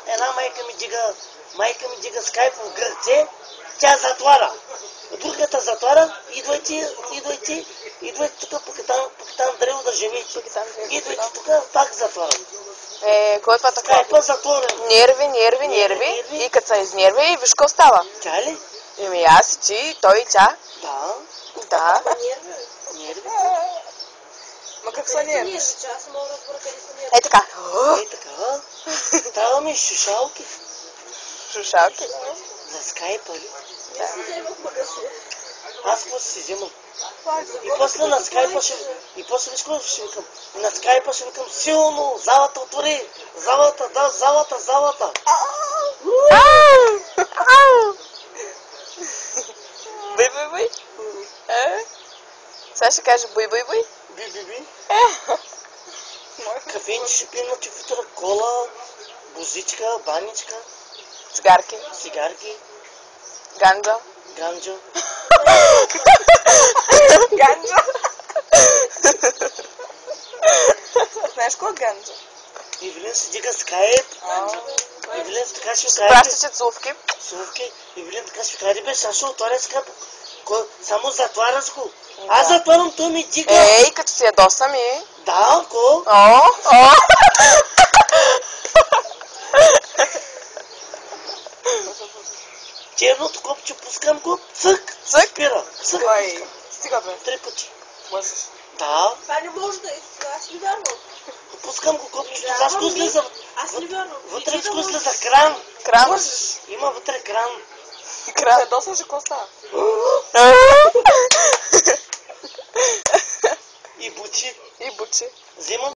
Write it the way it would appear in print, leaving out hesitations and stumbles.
една майка ми дига скайп в Гърция, тя затваря. Другата затваря, идвайте тук, Покатан Дрело да живеете. Идвайте тук, пак затваря. Кой е това така? Скайпа затворен. Нерви. И като се изнерви, виж какво става. Тя ли? Еми аз и ти, той и тя. Да. Нерви. Ма как са нерви? Аз мога да разбера къде са нерви. Е така. Така. Трябва ми шушалки. Шушалки. За скайпа ли? Не си вземах магазин. Аз какво си вземам? И после на скайпа ще викам. На скайпа ще викам силно, залата отвори. Залата. Буй. Сега ще кажа буй. Би. Кафенче ще пием на тюфитъра, кола, бузичка, баничка, Цигарки. Ганджа. ганджа. Знаеш какво е ганджа? Ивелин си дига скайп. Ивелин така ще ви Пращаше цувки. Словки. Ивелин така ще ви каже, бе, сега ще отворя скайп. Само затваряш го. Аз затварям, той ми дига. Ей, като си ядосам и... Да, ко? Черното копче пускам го, цък, спира. Ой, стига бе. 3 пъти. Лъжеш. Да, Това не може да е. Аз ли вярвам? пускам го копчето, защо слиза? Аз ли вярвам? Вътре всичко слиза кран. Кран. Има вътре кран. Се ядосваш, какво става? И бучи. И бучи. Вземам